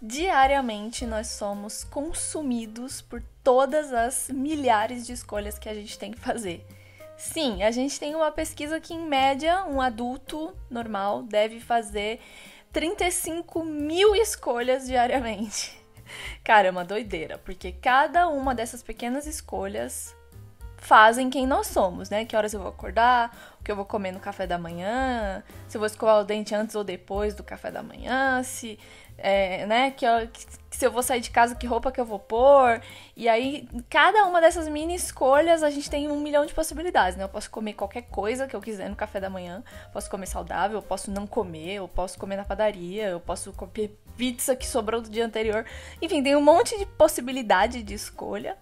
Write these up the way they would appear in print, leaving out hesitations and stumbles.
Diariamente nós somos consumidos por todas as milhares de escolhas que a gente tem que fazer. Sim, a gente tem uma pesquisa que, em média, um adulto normal deve fazer 35 mil escolhas diariamente. Cara, é uma doideira, porque cada uma dessas pequenas escolhas fazem quem nós somos, né? Que horas eu vou acordar, o que eu vou comer no café da manhã, se eu vou escovar o dente antes ou depois do café da manhã, né? Se eu vou sair de casa, que roupa que eu vou pôr. E aí, cada uma dessas mini escolhas, a gente tem 1 milhão de possibilidades, né? Eu posso comer qualquer coisa que eu quiser no café da manhã, posso comer saudável, eu posso não comer, eu posso comer na padaria, eu posso comer pizza que sobrou do dia anterior. Enfim, tem um monte de possibilidade de escolha.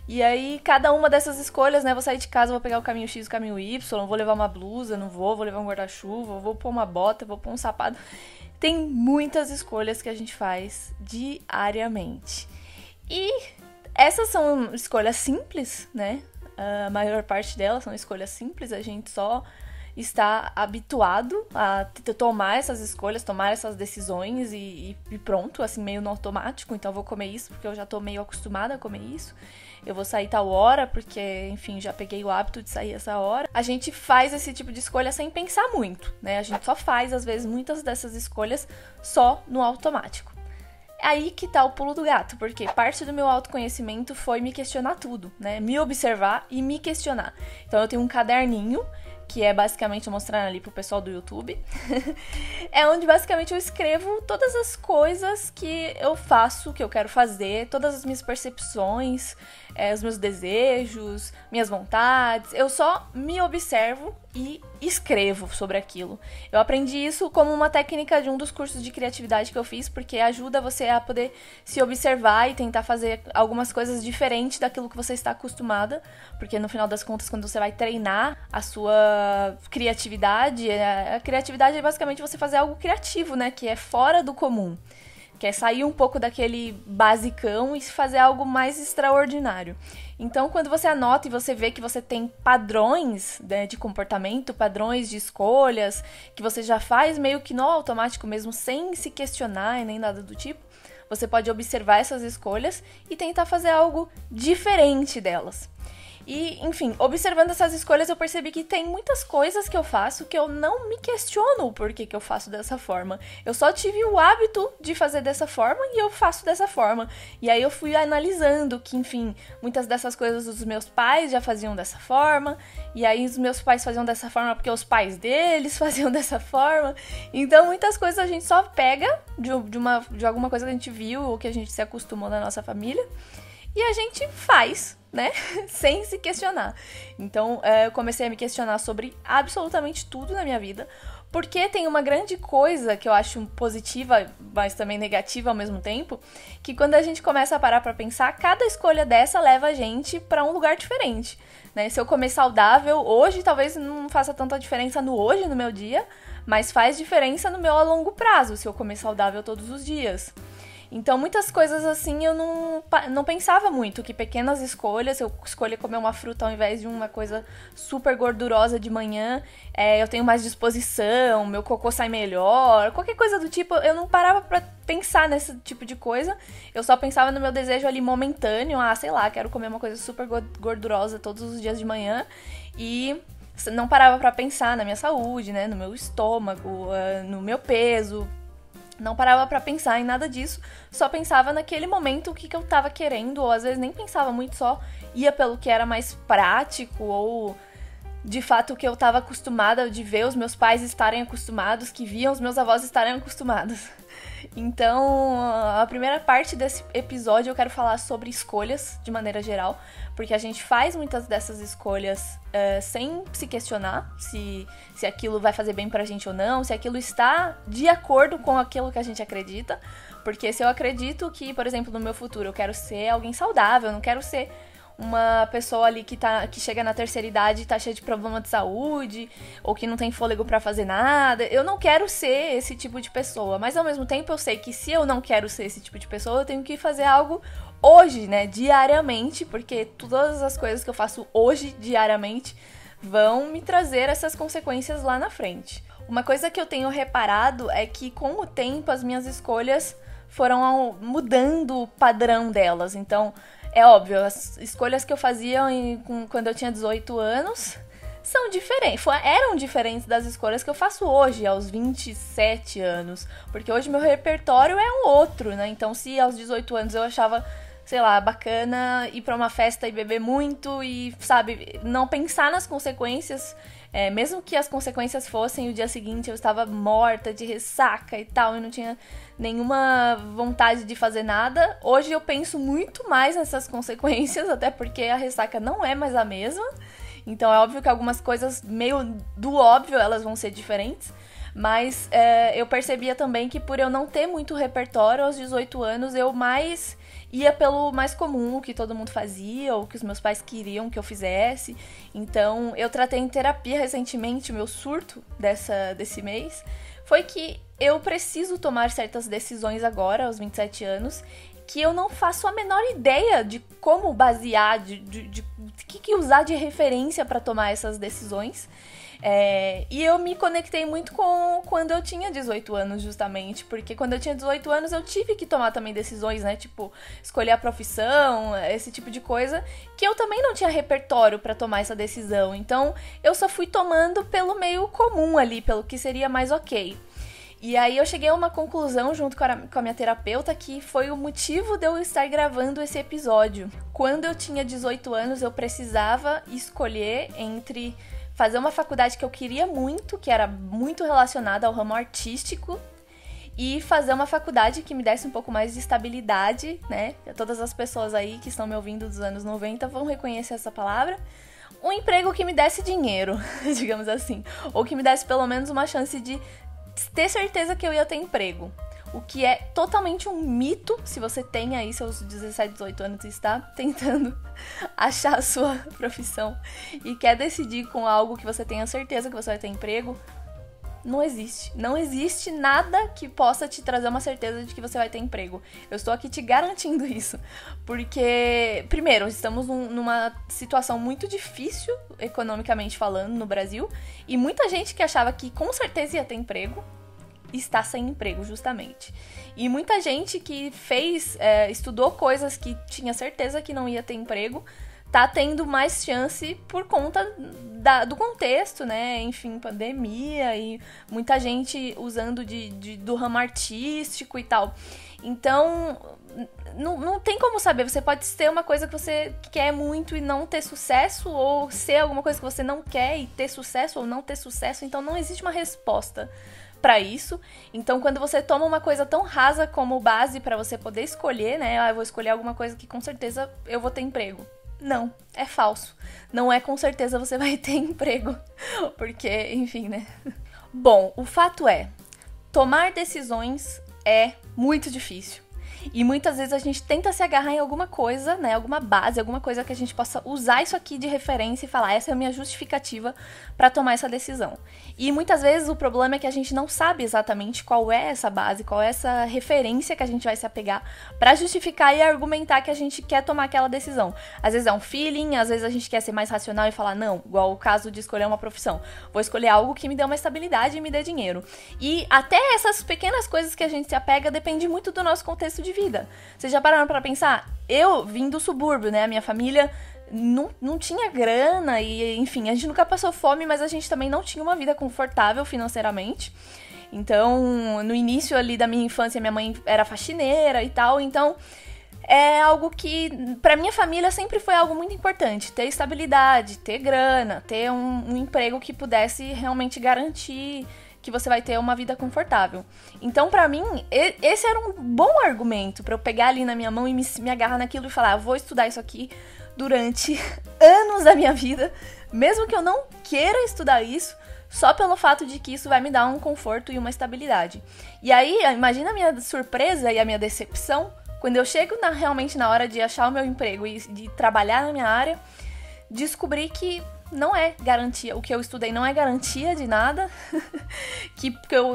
E aí, cada uma dessas escolhas, né? Vou sair de casa, vou pegar o caminho X, o caminho Y, vou levar uma blusa, não vou levar um guarda-chuva, vou pôr uma bota, vou pôr um sapato. Tem muitas escolhas que a gente faz diariamente. E essas são escolhas simples, né? A maior parte delas são escolhas simples, a gente só está habituado a tomar essas escolhas, tomar essas decisões e pronto, assim, meio no automático. Então eu vou comer isso porque eu já tô meio acostumada a comer isso. Eu vou sair tal hora porque, enfim, já peguei o hábito de sair essa hora. A gente faz esse tipo de escolha sem pensar muito, né? A gente só faz, às vezes, muitas dessas escolhas só no automático. É aí que tá o pulo do gato, porque parte do meu autoconhecimento foi me questionar tudo, né? Me observar e me questionar. Então eu tenho um caderninho, que é basicamente mostrando ali pro pessoal do YouTube, é onde basicamente eu escrevo todas as coisas que eu faço, que eu quero fazer, todas as minhas percepções, os meus desejos, minhas vontades. Eu só me observo e escrevo sobre aquilo. Eu aprendi isso como uma técnica de um dos cursos de criatividade que eu fiz, porque ajuda você a poder se observar e tentar fazer algumas coisas diferentes daquilo que você está acostumada, porque no final das contas, quando você vai treinar a sua criatividade, a criatividade é basicamente você fazer algo criativo, né, que é fora do comum. Que é sair um pouco daquele basicão e fazer algo mais extraordinário. Então, quando você anota e você vê que você tem padrões, né, de comportamento, padrões de escolhas, que você já faz meio que no automático mesmo, sem se questionar e nem nada do tipo, você pode observar essas escolhas e tentar fazer algo diferente delas. E, enfim, observando essas escolhas, eu percebi que tem muitas coisas que eu faço que eu não me questiono o porquê que eu faço dessa forma. Eu só tive o hábito de fazer dessa forma e eu faço dessa forma. E aí eu fui analisando que, enfim, muitas dessas coisas os meus pais já faziam dessa forma. E aí os meus pais faziam dessa forma porque os pais deles faziam dessa forma. Então, muitas coisas a gente só pega de alguma coisa que a gente viu ou que a gente se acostumou na nossa família. E a gente faz, né? Sem se questionar. Então, eu comecei a me questionar sobre absolutamente tudo na minha vida, porque tem uma grande coisa que eu acho positiva, mas também negativa ao mesmo tempo, que quando a gente começa a parar pra pensar, cada escolha dessa leva a gente pra um lugar diferente, né? Se eu comer saudável hoje, talvez não faça tanta diferença no hoje, no meu dia, mas faz diferença no meu a longo prazo, se eu comer saudável todos os dias. Então, muitas coisas assim eu não pensava muito, que pequenas escolhas, eu escolher comer uma fruta ao invés de uma coisa super gordurosa de manhã, eu tenho mais disposição, meu cocô sai melhor, qualquer coisa do tipo, eu não parava pra pensar nesse tipo de coisa, eu só pensava no meu desejo ali momentâneo, sei lá, quero comer uma coisa super gordurosa todos os dias de manhã, e não parava pra pensar na minha saúde, né, no meu estômago, no meu peso. Não parava pra pensar em nada disso, só pensava naquele momento o que eu tava querendo, ou às vezes nem pensava muito, só ia pelo que era mais prático, ou de fato o que eu tava acostumada de ver os meus pais estarem acostumados, que viam os meus avós estarem acostumados. Então, a primeira parte desse episódio eu quero falar sobre escolhas, de maneira geral, porque a gente faz muitas dessas escolhas sem se questionar se aquilo vai fazer bem pra gente ou não, se aquilo está de acordo com aquilo que a gente acredita. Porque se eu acredito que, por exemplo, no meu futuro eu quero ser alguém saudável, eu não quero ser uma pessoa ali que chega na terceira idade e tá cheia de problema de saúde, ou que não tem fôlego pra fazer nada. Eu não quero ser esse tipo de pessoa, mas ao mesmo tempo eu sei que se eu não quero ser esse tipo de pessoa, eu tenho que fazer algo hoje, né, diariamente, porque todas as coisas que eu faço hoje, diariamente, vão me trazer essas consequências lá na frente. Uma coisa que eu tenho reparado é que com o tempo as minhas escolhas foram mudando o padrão delas. Então, é óbvio, as escolhas que eu fazia quando eu tinha 18 anos são diferentes, eram diferentes das escolhas que eu faço hoje, aos 27 anos. Porque hoje meu repertório é um outro, né? Então, se aos 18 anos eu achava, sei lá, bacana ir pra uma festa e beber muito e, sabe, não pensar nas consequências, mesmo que as consequências fossem o dia seguinte eu estava morta de ressaca e tal, e não tinha nenhuma vontade de fazer nada. Hoje eu penso muito mais nessas consequências, até porque a ressaca não é mais a mesma. Então é óbvio que algumas coisas meio do óbvio elas vão ser diferentes. Mas eu percebia também que por eu não ter muito repertório aos 18 anos, eu mais ia pelo mais comum, o que todo mundo fazia, ou o que os meus pais queriam que eu fizesse. Então eu tratei em terapia recentemente, o meu surto desse mês foi que eu preciso tomar certas decisões agora, aos 27 anos, que eu não faço a menor ideia de como basear, de que usar de referência para tomar essas decisões. E eu me conectei muito com quando eu tinha 18 anos, justamente, porque quando eu tinha 18 anos eu tive que tomar também decisões, né, tipo, escolher a profissão, esse tipo de coisa, que eu também não tinha repertório para tomar essa decisão. Então eu só fui tomando pelo meio comum ali, pelo que seria mais ok. E aí eu cheguei a uma conclusão junto com a minha terapeuta, que foi o motivo de eu estar gravando esse episódio. Quando eu tinha 18 anos, eu precisava escolher entre fazer uma faculdade que eu queria muito, que era muito relacionada ao ramo artístico, e fazer uma faculdade que me desse um pouco mais de estabilidade, né? Todas as pessoas aí que estão me ouvindo dos anos 90 vão reconhecer essa palavra. Um emprego que me desse dinheiro, digamos assim. Ou que me desse pelo menos uma chance de ter certeza que eu ia ter emprego. O que é totalmente um mito se você tem aí seus 17, 18 anos e está tentando achar a sua profissão e quer decidir com algo que você tenha certeza que você vai ter emprego. Não existe. Não existe nada que possa te trazer uma certeza de que você vai ter emprego. Eu estou aqui te garantindo isso. Porque, primeiro, estamos numa situação muito difícil, economicamente falando, no Brasil. E muita gente que achava que com certeza ia ter emprego, está sem emprego, justamente. E muita gente que estudou coisas que tinha certeza que não ia ter emprego, tá tendo mais chance por conta do contexto, né? Enfim, pandemia e muita gente usando do ramo artístico e tal. Então, não tem como saber. Você pode ser uma coisa que você quer muito e não ter sucesso, ou ser alguma coisa que você não quer e ter sucesso ou não ter sucesso. Então, não existe uma resposta para isso. Então, quando você toma uma coisa tão rasa como base para você poder escolher, né? Eu vou escolher alguma coisa que com certeza eu vou ter emprego. Não, é falso. Não é com certeza você vai ter emprego. Porque, enfim, né? Bom, o fato é, tomar decisões é muito difícil. E muitas vezes a gente tenta se agarrar em alguma coisa, né? Alguma base, alguma coisa que a gente possa usar isso aqui de referência e falar, essa é a minha justificativa para tomar essa decisão. E muitas vezes o problema é que a gente não sabe exatamente qual é essa base, qual é essa referência que a gente vai se apegar para justificar e argumentar que a gente quer tomar aquela decisão. Às vezes é um feeling, às vezes a gente quer ser mais racional e falar, não, igual o caso de escolher uma profissão. Vou escolher algo que me dê uma estabilidade e me dê dinheiro. E até essas pequenas coisas que a gente se apega depende muito do nosso contexto de vida. Vocês já pararam pra pensar? Eu vim do subúrbio, né? A minha família não tinha grana e, enfim, a gente nunca passou fome, mas a gente também não tinha uma vida confortável financeiramente. Então, no início ali da minha infância, minha mãe era faxineira e tal, então é algo que, pra minha família, sempre foi algo muito importante. Ter estabilidade, ter grana, ter um emprego que pudesse realmente garantir que você vai ter uma vida confortável. Então, pra mim, esse era um bom argumento pra eu pegar ali na minha mão e me agarrar naquilo e falar, vou estudar isso aqui durante anos da minha vida, mesmo que eu não queira estudar isso, só pelo fato de que isso vai me dar um conforto e uma estabilidade. E aí, imagina a minha surpresa e a minha decepção quando eu chego realmente na hora de achar o meu emprego e de trabalhar na minha área, descobri que não é garantia, o que eu estudei não é garantia de nada,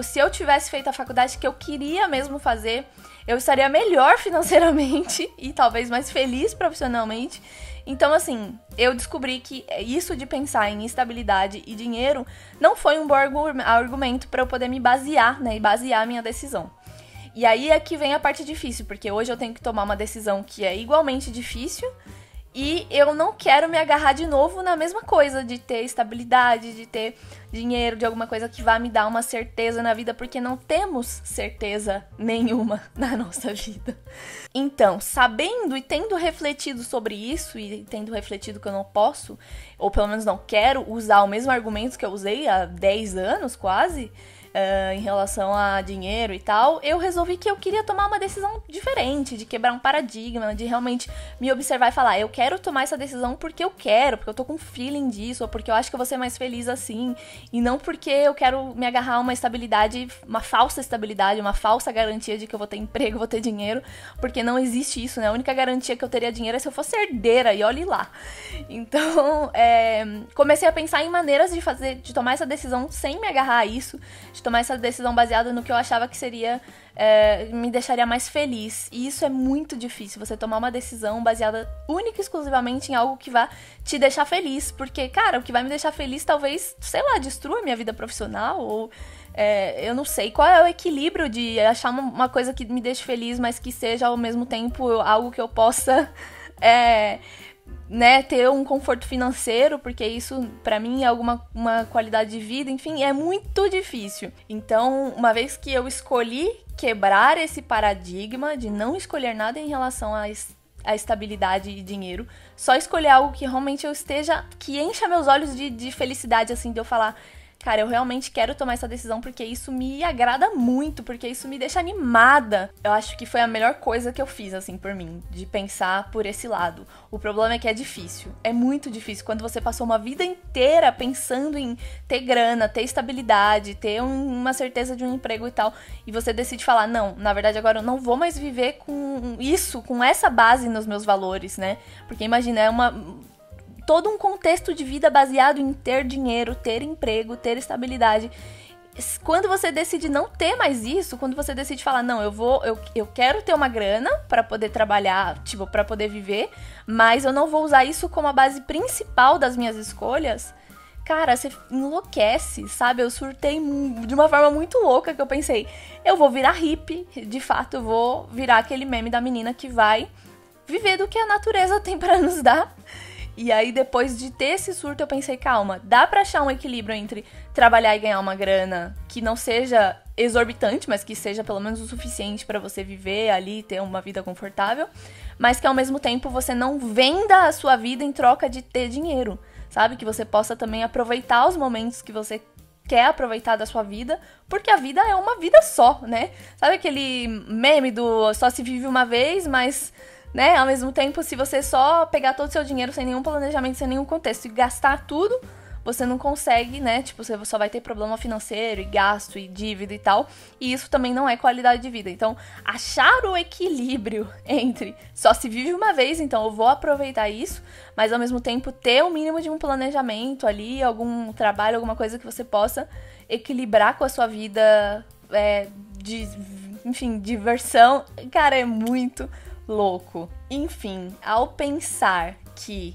se eu tivesse feito a faculdade que eu queria mesmo fazer, eu estaria melhor financeiramente e talvez mais feliz profissionalmente. Então, assim, eu descobri que isso de pensar em estabilidade e dinheiro não foi um bom argumento para eu poder me basear, né, e basear a minha decisão. E aí é que vem a parte difícil, porque hoje eu tenho que tomar uma decisão que é igualmente difícil e eu não quero me agarrar de novo na mesma coisa, de ter estabilidade, de ter dinheiro, de alguma coisa que vá me dar uma certeza na vida, porque não temos certeza nenhuma na nossa vida. Então, sabendo e tendo refletido sobre isso, e tendo refletido que eu não posso, ou pelo menos não quero usar o mesmo argumento que eu usei há 10 anos quase, em relação a dinheiro e tal, eu resolvi que eu queria tomar uma decisão diferente, de quebrar um paradigma, de realmente me observar e falar, eu quero tomar essa decisão porque eu quero, porque eu tô com feeling disso, ou porque eu acho que eu vou ser mais feliz assim, e não porque eu quero me agarrar a uma estabilidade, uma falsa estabilidade, uma falsa garantia de que eu vou ter emprego, vou ter dinheiro, porque não existe isso, né? A única garantia que eu teria dinheiro é se eu fosse herdeira, e olhe lá. Então, comecei a pensar em maneiras de tomar essa decisão sem me agarrar a isso, de tomar essa decisão baseada no que eu achava que seria, me deixaria mais feliz. E isso é muito difícil, você tomar uma decisão baseada única e exclusivamente em algo que vai te deixar feliz. Porque, cara, o que vai me deixar feliz talvez, sei lá, destrua minha vida profissional, ou eu não sei. Qual é o equilíbrio de achar uma coisa que me deixe feliz, mas que seja ao mesmo tempo algo que eu possa... né, ter um conforto financeiro, porque isso pra mim é uma qualidade de vida, enfim, é muito difícil. Então, uma vez que eu escolhi quebrar esse paradigma de não escolher nada em relação à estabilidade e dinheiro, só escolher algo que realmente eu esteja, que encha meus olhos de felicidade, assim, de eu falar... Cara, eu realmente quero tomar essa decisão porque isso me agrada muito, porque isso me deixa animada. Eu acho que foi a melhor coisa que eu fiz, assim, por mim, de pensar por esse lado. O problema é que é difícil, é muito difícil. Quando você passou uma vida inteira pensando em ter grana, ter estabilidade, ter uma certeza de um emprego e tal, e você decide falar, não, na verdade agora eu não vou mais viver com isso, com essa base nos meus valores, né? Porque imagina, todo um contexto de vida baseado em ter dinheiro, ter emprego, ter estabilidade. Quando você decide não ter mais isso, quando você decide falar, não, eu quero ter uma grana pra poder trabalhar, tipo, pra poder viver, mas eu não vou usar isso como a base principal das minhas escolhas, cara, você enlouquece, sabe? Eu surtei de uma forma muito louca que eu pensei, eu vou virar hippie, de fato, eu vou virar aquele meme da menina que vai viver do que a natureza tem pra nos dar. E aí, depois de ter esse surto, eu pensei, calma, dá pra achar um equilíbrio entre trabalhar e ganhar uma grana que não seja exorbitante, mas que seja pelo menos o suficiente pra você viver ali, ter uma vida confortável, mas que ao mesmo tempo você não venda a sua vida em troca de ter dinheiro, sabe? Que você possa também aproveitar os momentos que você quer aproveitar da sua vida, porque a vida é uma vida só, né? Sabe aquele meme do só se vive uma vez, mas... né? Ao mesmo tempo, se você só pegar todo o seu dinheiro sem nenhum planejamento, sem nenhum contexto e gastar tudo, você não consegue, né? Tipo, você só vai ter problema financeiro e gasto e dívida e tal. E isso também não é qualidade de vida. Então, achar o equilíbrio entre só se vive uma vez, então eu vou aproveitar isso, mas ao mesmo tempo ter o mínimo de um planejamento ali, algum trabalho, alguma coisa que você possa equilibrar com a sua vida, enfim, diversão. Cara, é muito louco. Enfim, ao pensar que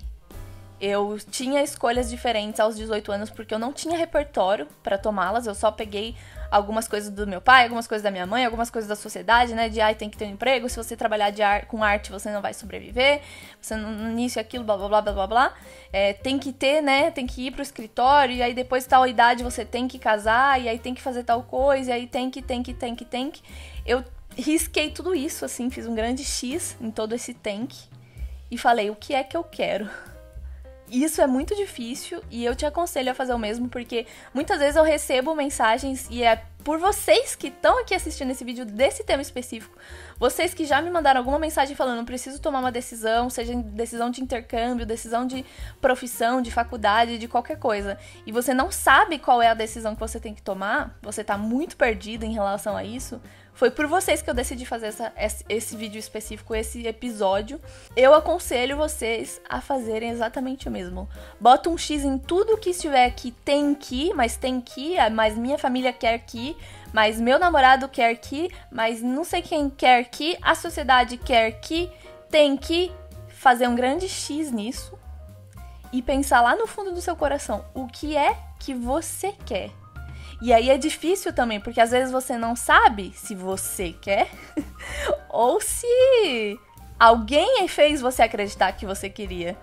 eu tinha escolhas diferentes aos 18 anos porque eu não tinha repertório pra tomá-las, eu só peguei algumas coisas do meu pai, algumas coisas da minha mãe, algumas coisas da sociedade, né, de tem que ter um emprego, se você trabalhar com arte você não vai sobreviver, você nisso e aquilo, blá blá blá blá blá blá, tem que ter, né, tem que ir pro escritório, e aí depois de tal idade você tem que casar, e aí tem que fazer tal coisa, e aí tem que, eu risquei tudo isso, assim, fiz um grande X em todo esse tank e falei, o que é que eu quero? Isso é muito difícil e eu te aconselho a fazer o mesmo, porque muitas vezes eu recebo mensagens e é por vocês que estão aqui assistindo esse vídeo desse tema específico, vocês que já me mandaram alguma mensagem falando, preciso tomar uma decisão, seja decisão de intercâmbio, decisão de profissão, de faculdade, de qualquer coisa, e você não sabe qual é a decisão que você tem que tomar, você tá muito perdido em relação a isso, foi por vocês que eu decidi fazer esse vídeo específico, esse episódio. Eu aconselho vocês a fazerem exatamente o mesmo. Bota um X em tudo que estiver aqui, tem que, mas minha família quer que, mas meu namorado quer que, mas não sei quem quer que, a sociedade quer que, tem que fazer um grande X nisso e pensar lá no fundo do seu coração o que é que você quer. E aí é difícil também, porque às vezes você não sabe se você quer ou se alguém fez você acreditar que você queria.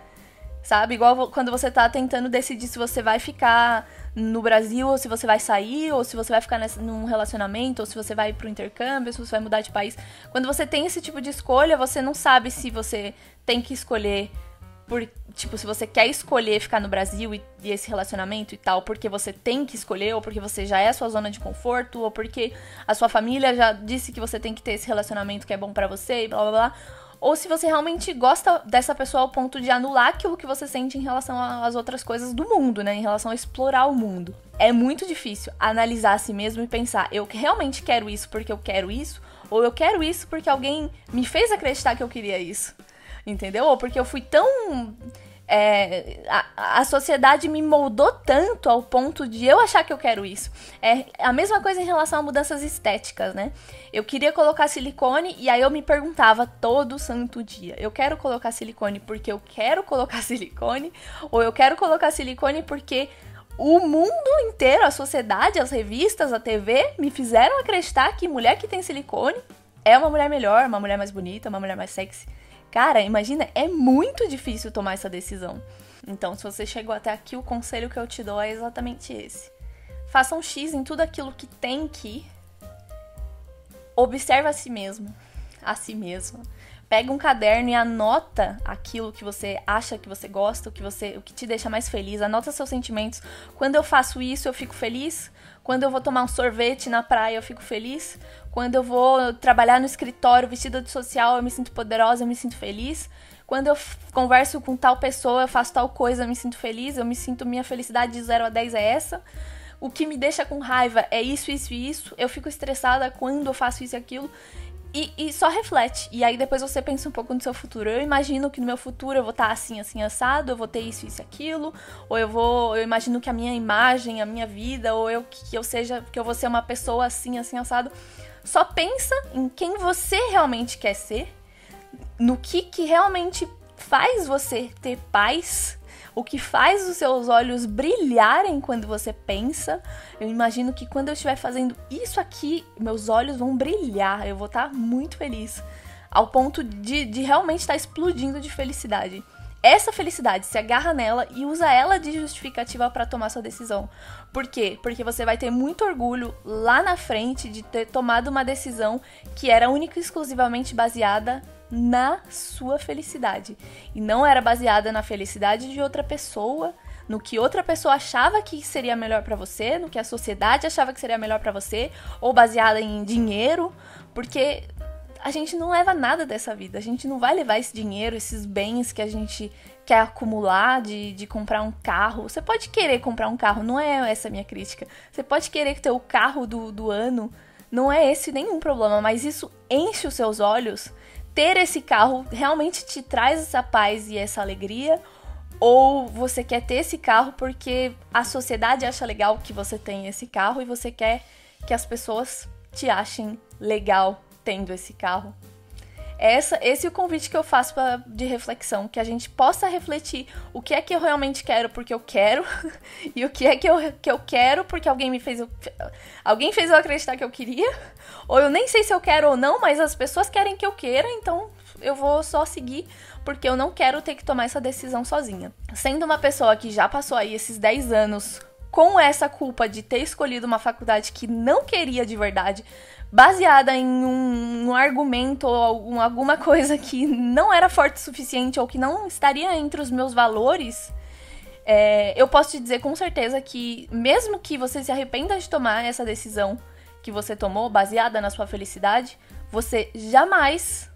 Sabe? Igual quando você tá tentando decidir se você vai ficar no Brasil, ou se você vai sair, ou se você vai ficar num relacionamento, ou se você vai pro intercâmbio, se você vai mudar de país. Quando você tem esse tipo de escolha, você não sabe se você tem que escolher tipo, se você quer escolher ficar no Brasil e esse relacionamento e tal, porque você tem que escolher, ou porque você já é a sua zona de conforto, ou porque a sua família já disse que você tem que ter esse relacionamento que é bom pra você, e blá blá blá. Ou se você realmente gosta dessa pessoa ao ponto de anular aquilo que você sente em relação às outras coisas do mundo, né? Em relação a explorar o mundo. É muito difícil analisar a si mesmo e pensar, eu realmente quero isso porque eu quero isso? Ou eu quero isso porque alguém me fez acreditar que eu queria isso? Entendeu? Ou porque eu fui tão... a sociedade me moldou tanto ao ponto de eu achar que eu quero isso. É a mesma coisa em relação a mudanças estéticas, né? Eu queria colocar silicone e aí eu me perguntava todo santo dia, eu quero colocar silicone porque eu quero colocar silicone, ou eu quero colocar silicone porque o mundo inteiro, a sociedade, as revistas, a TV me fizeram acreditar que mulher que tem silicone é uma mulher melhor, uma mulher mais bonita, uma mulher mais sexy. Cara, imagina, é muito difícil tomar essa decisão. Então, se você chegou até aqui, o conselho que eu te dou é exatamente esse. Faça um X em tudo aquilo que tem que. Observa a si mesmo, a si mesma. Pega um caderno e anota aquilo que você acha que você gosta, o que te deixa mais feliz. Anota seus sentimentos. Quando eu faço isso, eu fico feliz. Quando eu vou tomar um sorvete na praia, eu fico feliz. Quando eu vou trabalhar no escritório vestida de social, eu me sinto poderosa, eu me sinto feliz. Quando eu converso com tal pessoa, eu faço tal coisa, eu me sinto feliz. Eu me sinto, minha felicidade de 0 a 10 é essa. O que me deixa com raiva é isso, isso e isso. Eu fico estressada quando eu faço isso e aquilo. E só reflete. E aí depois você pensa um pouco no seu futuro. Eu imagino que no meu futuro eu vou estar assim, assim, assado. Eu vou ter isso, isso e aquilo. Ou eu imagino que a minha imagem, a minha vida, ou que eu vou ser uma pessoa assim, assim, assado. Só pensa em quem você realmente quer ser. No que realmente faz você ter paz. O que faz os seus olhos brilharem quando você pensa. Eu imagino que quando eu estiver fazendo isso aqui, meus olhos vão brilhar. Eu vou estar muito feliz. Ao ponto de realmente estar explodindo de felicidade. Essa felicidade, se agarra nela e usa ela de justificativa para tomar sua decisão. Por quê? Porque você vai ter muito orgulho lá na frente de ter tomado uma decisão que era única e exclusivamente baseada na sua felicidade. E não era baseada na felicidade de outra pessoa, no que outra pessoa achava que seria melhor pra você, no que a sociedade achava que seria melhor pra você, ou baseada em dinheiro, porque a gente não leva nada dessa vida. A gente não vai levar esse dinheiro, esses bens que a gente quer acumular, de comprar um carro. Você pode querer comprar um carro, não é essa a minha crítica. Você pode querer ter o carro do ano, não é esse nenhum problema, mas isso enche os seus olhos. Ter esse carro realmente te traz essa paz e essa alegria? Ou você quer ter esse carro porque a sociedade acha legal que você tenha esse carro e você quer que as pessoas te achem legal tendo esse carro? Esse é o convite que eu faço de reflexão, que a gente possa refletir o que é que eu realmente quero porque eu quero e o que é que eu quero porque alguém fez eu acreditar que eu queria, ou eu nem sei se eu quero ou não, mas as pessoas querem que eu queira, então eu vou só seguir porque eu não quero ter que tomar essa decisão sozinha. Sendo uma pessoa que já passou aí esses 10 anos com essa culpa de ter escolhido uma faculdade que não queria de verdade, baseada em um argumento ou alguma coisa que não era forte o suficiente ou que não estaria entre os meus valores, eu posso te dizer com certeza que mesmo que você se arrependa de tomar essa decisão que você tomou, baseada na sua felicidade, você jamais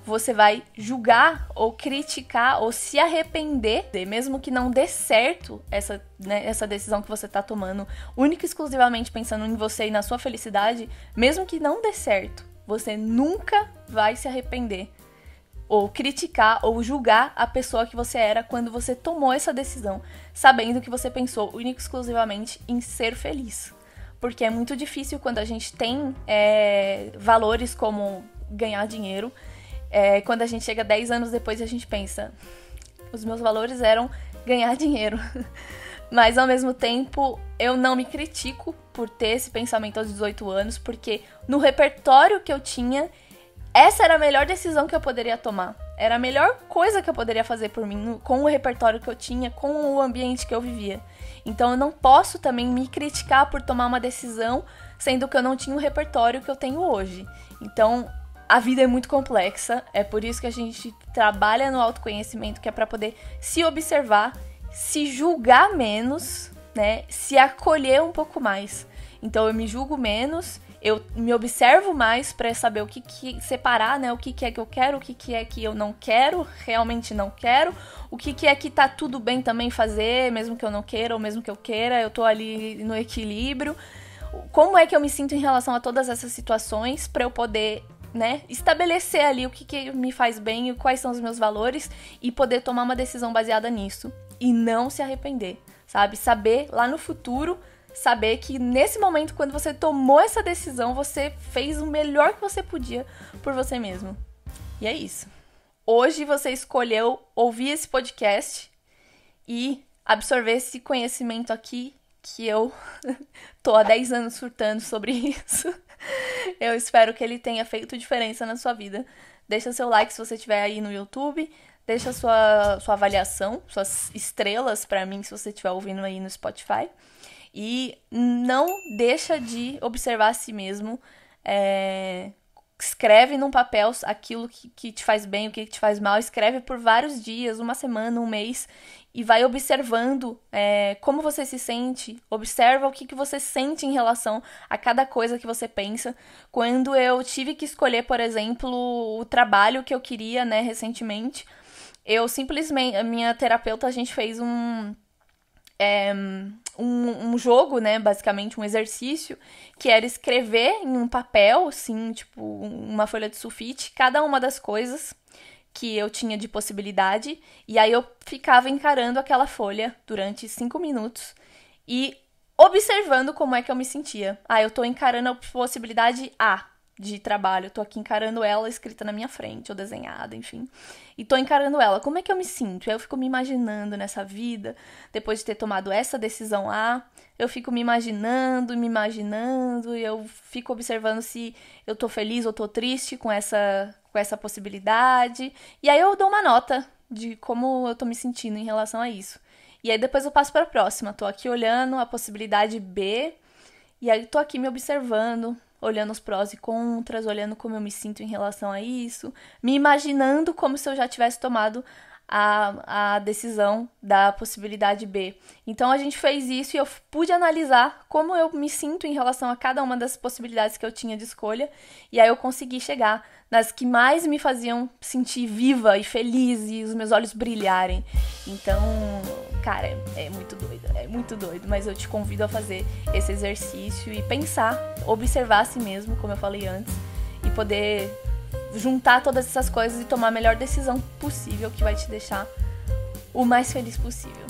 você vai julgar ou criticar ou se arrepender, mesmo que não dê certo essa decisão que você tá tomando, única e exclusivamente pensando em você e na sua felicidade, mesmo que não dê certo, você nunca vai se arrepender ou criticar ou julgar a pessoa que você era quando você tomou essa decisão, sabendo que você pensou única e exclusivamente em ser feliz. Porque é muito difícil quando a gente tem valores como ganhar dinheiro. Quando a gente chega 10 anos depois, a gente pensa, os meus valores eram ganhar dinheiro. Mas ao mesmo tempo, eu não me critico por ter esse pensamento aos 18 anos, porque no repertório que eu tinha, essa era a melhor decisão que eu poderia tomar. Era a melhor coisa que eu poderia fazer por mim, com o repertório que eu tinha, com o ambiente que eu vivia. Então eu não posso também me criticar por tomar uma decisão, sendo que eu não tinha o repertório que eu tenho hoje. Então a vida é muito complexa, é por isso que a gente trabalha no autoconhecimento, que é para poder se observar, se julgar menos, né? Se acolher um pouco mais. Então eu me julgo menos, eu me observo mais para saber o que separar, né? O que é que eu quero, o que é que eu não quero, realmente não quero, o que é que tá tudo bem também fazer, mesmo que eu não queira ou mesmo que eu queira, eu tô ali no equilíbrio. Como é que eu me sinto em relação a todas essas situações para eu poder, né, estabelecer ali o que me faz bem e quais são os meus valores e poder tomar uma decisão baseada nisso e não se arrepender, sabe? Saber lá no futuro, saber que nesse momento, quando você tomou essa decisão, você fez o melhor que você podia por você mesmo. E é isso. Hoje você escolheu ouvir esse podcast e absorver esse conhecimento aqui que eu tô há 10 anos surtando sobre isso. Eu espero que ele tenha feito diferença na sua vida. Deixa seu like se você estiver aí no YouTube. Deixa sua avaliação, suas estrelas pra mim se você estiver ouvindo aí no Spotify. E não deixa de observar a si mesmo. Escreve num papel aquilo que te faz bem, o que te faz mal. Escreve por vários dias, uma semana, um mês. E vai observando como você se sente. Observa o que você sente em relação a cada coisa que você pensa. Quando eu tive que escolher, por exemplo, o trabalho que eu queria, né, recentemente, eu simplesmente, a minha terapeuta, a gente fez um jogo, né, basicamente um exercício, que era escrever em um papel, assim, tipo uma folha de sulfite, cada uma das coisas que eu tinha de possibilidade, e aí eu ficava encarando aquela folha durante 5 minutos e observando como é que eu me sentia. Eu tô encarando a possibilidade A de trabalho, eu tô aqui encarando ela escrita na minha frente, ou desenhada, enfim. E tô encarando ela, como é que eu me sinto? Eu fico me imaginando nessa vida, depois de ter tomado essa decisão A, eu fico me imaginando, e eu fico observando se eu tô feliz ou tô triste com essa possibilidade. E aí eu dou uma nota de como eu tô me sentindo em relação a isso. E aí depois eu passo pra próxima, tô aqui olhando a possibilidade B, e aí tô aqui me observando, olhando os prós e contras, olhando como eu me sinto em relação a isso, me imaginando como se eu já tivesse tomado a decisão da possibilidade B. Então a gente fez isso e eu pude analisar como eu me sinto em relação a cada uma das possibilidades que eu tinha de escolha, e aí eu consegui chegar nas que mais me faziam sentir viva e feliz e os meus olhos brilharem. Então, cara, é muito doido, mas eu te convido a fazer esse exercício e pensar, observar a si mesmo, como eu falei antes, e poder juntar todas essas coisas e tomar a melhor decisão possível que vai te deixar o mais feliz possível.